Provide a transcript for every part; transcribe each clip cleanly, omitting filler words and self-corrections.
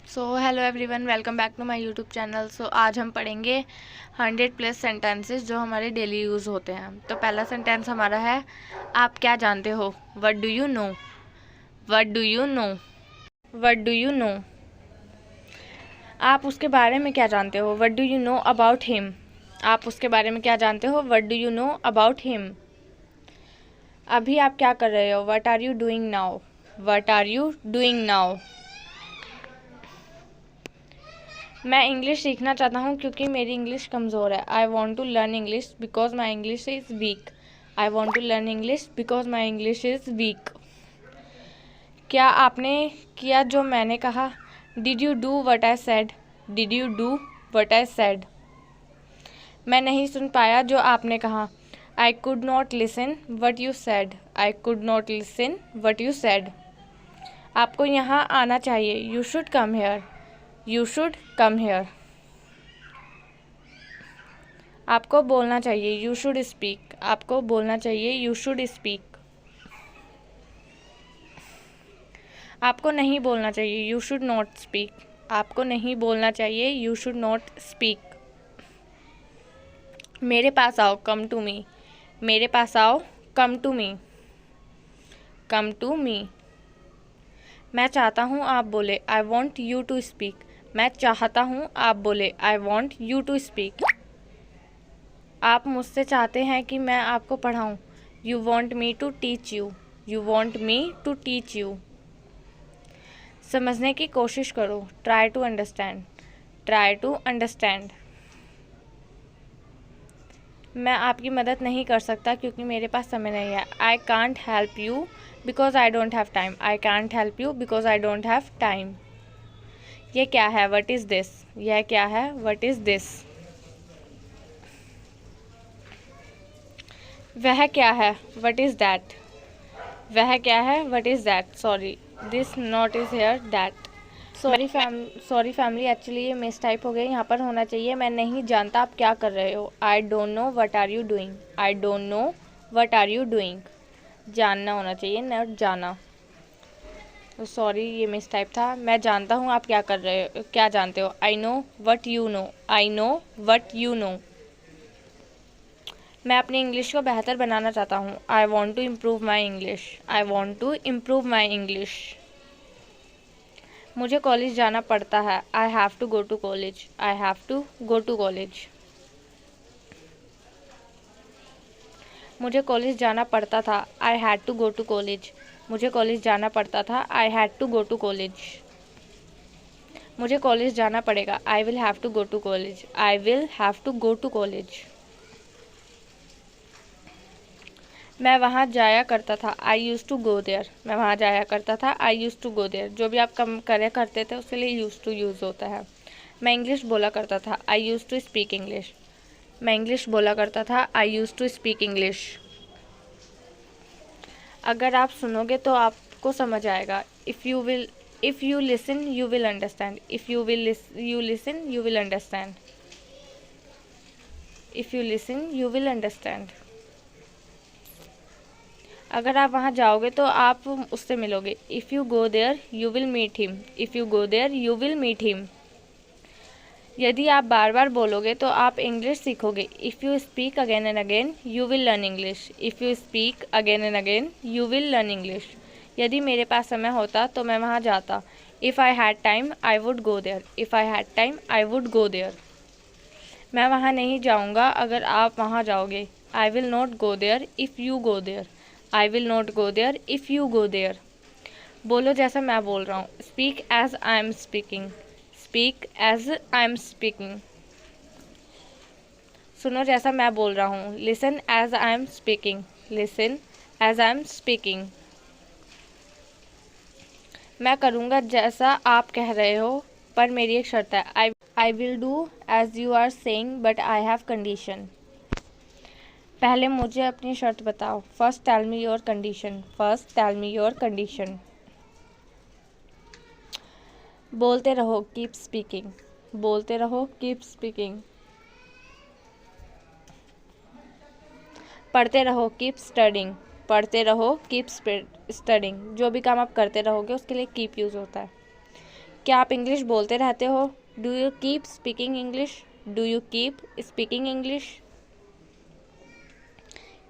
So hello everyone, welcome back to my YouTube channel. So आज हम पढ़ेंगे 100+ sentences जो हमारे डेली यूज़ होते हैं। तो पहला सेंटेंस हमारा है, आप क्या जानते हो। What do you know. What do you know. What do you know. आप उसके बारे में क्या जानते हो। What do you know about him. आप उसके बारे में क्या जानते हो। What do you know about him. अभी आप क्या कर रहे हो। What are you doing now. What are you doing now. मैं इंग्लिश सीखना चाहता हूँ क्योंकि मेरी इंग्लिश कमज़ोर है। I want to learn English because my English is weak. I want to learn English because my English is weak. क्या आपने किया जो मैंने कहा। Did you do what I said. Did you do what I said. मैं नहीं सुन पाया जो आपने कहा। I could not listen what you said. I could not listen what you said. आपको यहाँ आना चाहिए। You should come here. You should come here. आपको बोलना चाहिए। You should speak. आपको बोलना चाहिए। You should speak. आपको नहीं बोलना चाहिए। You should not speak. आपको नहीं बोलना चाहिए। You should not speak. मेरे पास आओ। Come to me. मेरे पास आओ। Come to me. Come to me. मैं चाहता हूँ आप बोले। I want you to speak. मैं चाहता हूँ आप बोले। I want you to speak. आप मुझसे चाहते हैं कि मैं आपको पढ़ाऊँ। You want me to teach you. You want me to teach you. समझने की कोशिश करो। Try to understand. Try to understand. मैं आपकी मदद नहीं कर सकता क्योंकि मेरे पास समय नहीं है। I can't help you because I don't have time. I can't help you because I don't have time. यह क्या है। What is this. यह क्या है। What is this. वह क्या है। What is that. वह क्या है। What is that. Sorry, this not is here that. Sorry family, actually ये मिस टाइप हो गई। यहाँ पर होना चाहिए, मैं नहीं जानता आप क्या कर रहे हो। I don't know what are you doing. I don't know what are you doing. जानना होना चाहिए, नॉट जाना। तो सॉरी, ये मिस टाइप था। मैं जानता हूँ आप क्या कर रहे हो, क्या जानते हो। I know what you know. I know what you know. मैं अपनी इंग्लिश को बेहतर बनाना चाहता हूँ। I want to improve my English. I want to improve my English. मुझे कॉलेज जाना पड़ता है। I have to go to college. I have to go to college. मुझे कॉलेज जाना पड़ता था। I had to go to college. मुझे college जाना पड़ता था। I had to go to college. मुझे कॉलेज जाना पड़ेगा। I will have to go to college. I will have to go to college. मैं वहाँ जाया करता था। I use to go there. मैं वहाँ जाया करता था। I use to go there. जो भी आप कम करे करते थे उसके लिए यूज़ टू यूज़ होता है। मैं इंग्लिश बोला करता था। I use to speak English. मैं इंग्लिश बोला करता था। I use to speak English. अगर आप सुनोगे तो आपको समझ आएगा। If you listen you will understand. If you listen you will understand. If you listen you will understand. अगर आप वहाँ जाओगे तो आप उससे मिलोगे। If you go there you will meet him. If you go there you will meet him. यदि आप बार बार बोलोगे तो आप इंग्लिश सीखोगे। If you speak again and again you will learn English. If you speak again and again you will learn English. यदि मेरे पास समय होता तो मैं वहाँ जाता। If I had time I would go there. If I had time I would go there. मैं वहाँ नहीं जाऊँगा अगर आप वहाँ जाओगे। I will not go there if you go there. I will not go there if you go there. बोलो जैसा मैं बोल रहा हूँ। Speak as I am speaking. Speak as I am speaking. सुनो जैसा मैं बोल रहा हूँ। Listen as I am speaking. Listen as I am speaking. मैं करूँगा जैसा आप कह रहे हो, पर मेरी एक शर्त है। I will do as you are saying but I have condition. पहले मुझे अपनी शर्त बताओ। First tell me your condition. First tell me your condition. बोलते रहो। Keep speaking. बोलते रहो। Keep speaking. पढ़ते रहो। Keep studying. पढ़ते रहो। Keep studying. जो भी काम आप करते रहोगे उसके लिए कीप यूज़ होता है। क्या आप इंग्लिश बोलते रहते हो? Do you keep speaking English? Do you keep speaking English?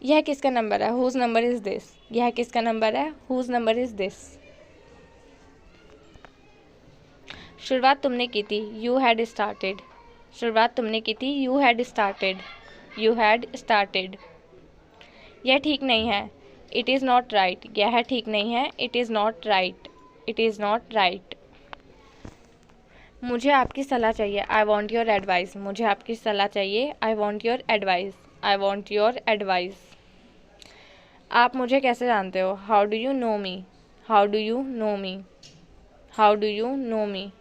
यह किसका नंबर है? Whose number is this? यह किसका नंबर है? Whose number is this? शुरुआत तुमने की थी। You had started. शुरुआत तुमने की थी। You had started. You had started. यह ठीक नहीं है। It is not right. यह ठीक नहीं है। It is not right. It is not right. मुझे आपकी सलाह चाहिए। I want your advice. मुझे आपकी सलाह चाहिए। I want your advice. I want your advice. आप मुझे कैसे जानते हो? How do you know me? How do you know me? How do you know me?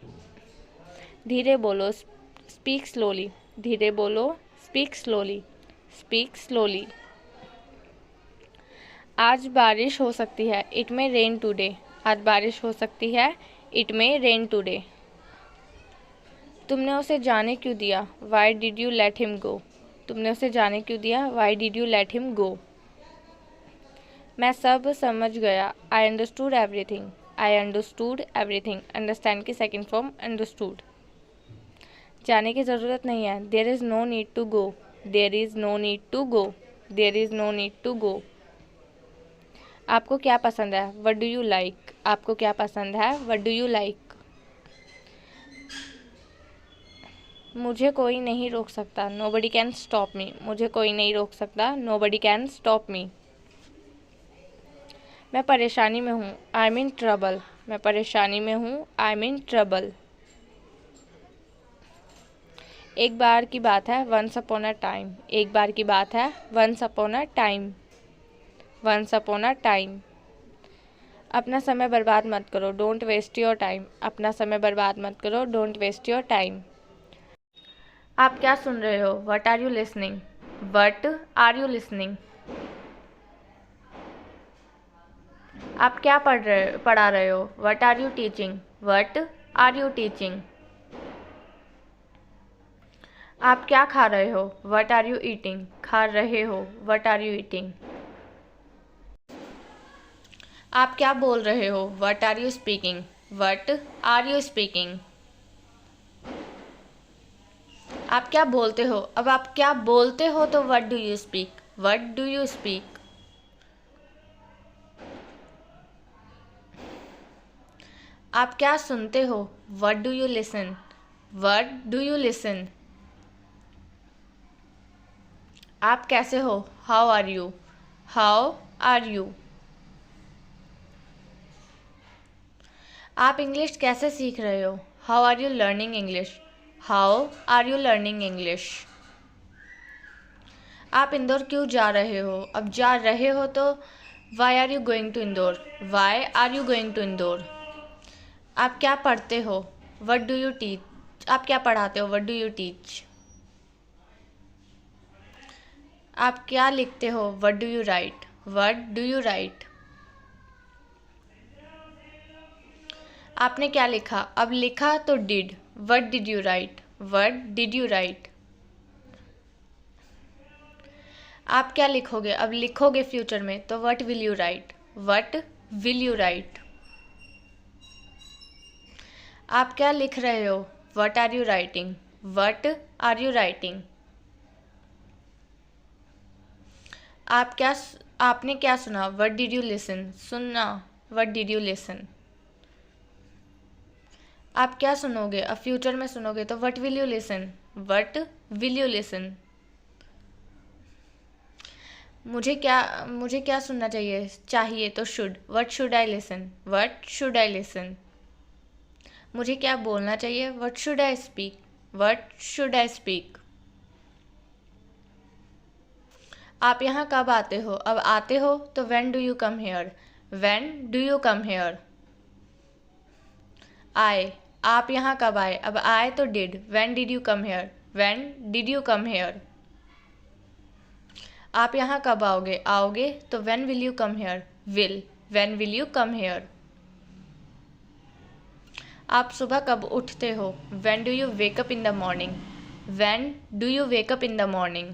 धीरे बोलो। Speak slowly. धीरे बोलो। Speak slowly. Speak slowly. आज बारिश हो सकती है। It may rain today. आज बारिश हो सकती है। It may rain today. तुमने उसे जाने क्यों दिया? Why did you let him go? तुमने उसे जाने क्यों दिया? Why did you let him go? मैं सब समझ गया। I understood everything. I understood everything. Understand की सेकेंड फॉर्म अंडरस्टूड। जाने की ज़रूरत नहीं है। There is no need to go. There is no need to go. There is no need to go. आपको क्या पसंद है? What do you like? आपको क्या पसंद है? What do you like? मुझे कोई नहीं रोक सकता। Nobody can stop me. मुझे कोई नहीं रोक सकता। Nobody can stop me. मैं परेशानी में हूँ। I am in trouble. मैं परेशानी में हूँ। I am in trouble. एक बार की बात है। Once upon a time. एक बार की बात है। Once upon a time. Once upon a time. अपना समय बर्बाद मत करो। Don't waste your time. अपना समय बर्बाद मत करो। Don't waste your time. आप क्या सुन रहे हो? What are you listening? What are you listening? आप क्या पढ़ा रहे हो? What are you teaching? What are you teaching? आप क्या खा रहे हो? What are you eating? खा रहे हो। What are you eating? आप क्या बोल रहे हो? What are you speaking? What are you speaking? आप क्या बोलते हो? अब आप क्या बोलते हो तो what do you speak? What do you speak? आप क्या सुनते हो? What do you listen? What do you listen? आप कैसे हो? How are you? How are you? आप इंग्लिश कैसे सीख रहे हो? How are you learning English? How are you learning English? आप इंदौर क्यों जा रहे हो? अब जा रहे हो तो why are you going to Indore? Why are you going to Indore? आप क्या पढ़ते हो? What do you teach? आप क्या पढ़ाते हो? What do you teach? आप क्या लिखते हो? What do you write? What do you write? आपने क्या लिखा? अब लिखा तो did. What did you write? What did you write? आप क्या लिखोगे? अब लिखोगे फ्यूचर में तो what will you write? What will you write? आप क्या लिख रहे हो? What are you writing? What are you writing? आपने क्या सुना? What did you listen? सुनना। What did you listen? आप क्या सुनोगे? अब फ्यूचर में सुनोगे तो what will you listen? What will you listen? मुझे क्या सुनना चाहिए तो should. What should I listen? What should I listen? मुझे क्या बोलना चाहिए? What should I speak? What should I speak? आप यहाँ कब आते हो? अब आते हो तो when do you come here? When do you come here? आए। आप यहाँ कब आए? अब आए तो did. When did you come here? When did you come here? आप यहाँ कब आओगे? आओगे तो when will you come here? Will. When will you come here? आप सुबह कब उठते हो? When do you wake up in the morning? When do you wake up in the morning?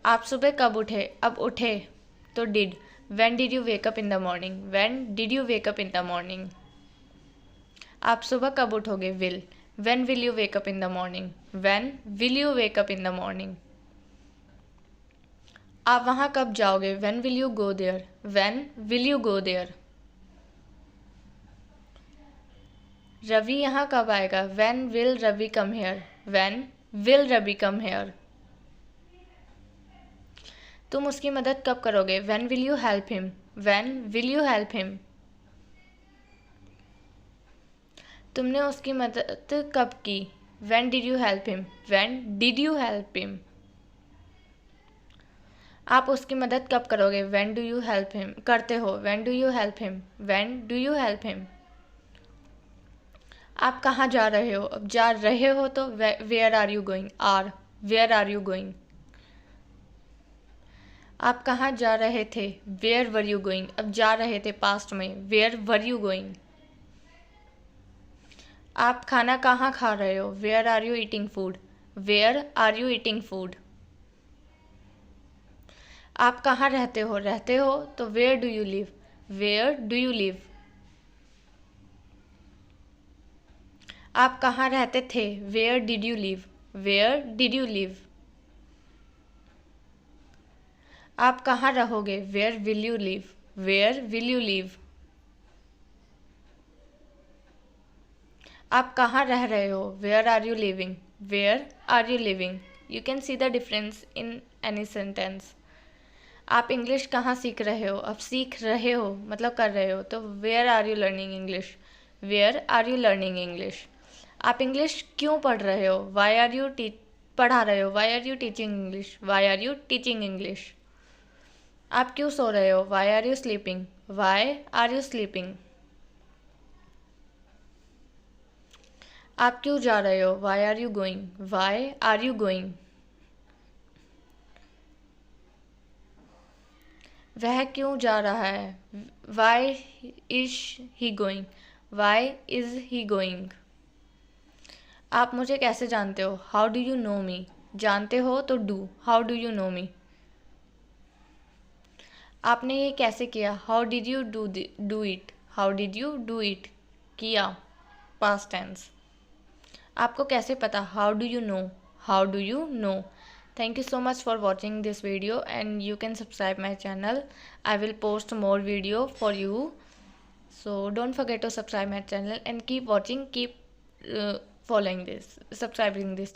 आप सुबह कब उठे? अब उठे तो did. When did you wake up in the morning? When did you wake up in the morning? आप सुबह कब उठोगे? Will. When will you wake up in the morning? When will you wake up in the morning? आप वहाँ कब जाओगे? When will you go there? When will you go there? Ravi यहाँ कब आएगा? When will Ravi come here? When will Ravi come here? तुम उसकी मदद कब करोगे? When will you help him? When will you help him? तुमने उसकी मदद कब की? When did you help him? When did you help him? आप उसकी मदद कब करोगे? When do you help him? करते हो? When do you help him? When do you help him? आप कहाँ जा रहे हो? अब जा रहे हो तो where are you going? Are. Where are you going? आप कहाँ जा रहे थे? Where were you going? अब जा रहे थे पास्ट में, वेयर वर यू गोइंग? आप खाना कहाँ खा रहे हो? Where are you eating food? Where are you eating food? आप कहाँ रहते हो? रहते हो तो where do you live? Where do you live? आप कहाँ रहते थे? Where did you live? Where did you live? आप कहाँ रहोगे? Where will you live? Where will you live? आप कहाँ रह रहे हो? Where are you living? Where are you living? You can see the difference in any sentence. आप English कहाँ सीख रहे हो? अब सीख रहे हो मतलब कर रहे हो, तो where are you learning English? Where are you learning English? आप इंग्लिश क्यों पढ़ रहे हो? वाई आर यू पढ़ा रहे हो? Why are you teaching English? Why are you teaching English? आप क्यों सो रहे हो? Why are you sleeping? Why are you sleeping? आप क्यों जा रहे हो? Why are you going? Why are you going? वह क्यों जा रहा है? Why is he going? Why is he going? आप मुझे कैसे जानते हो? How do you know me? जानते हो तो do, how do you know मी? आपने ये कैसे किया? How did you do it? How did you do it? किया, पास्ट टेंस। आपको कैसे पता? How do you no? How do you no? Thank you so much for watching this video, and you can subscribe my channel. I will post more video for you, so don't forget to subscribe my channel and keep watching, keep following this, subscribing this.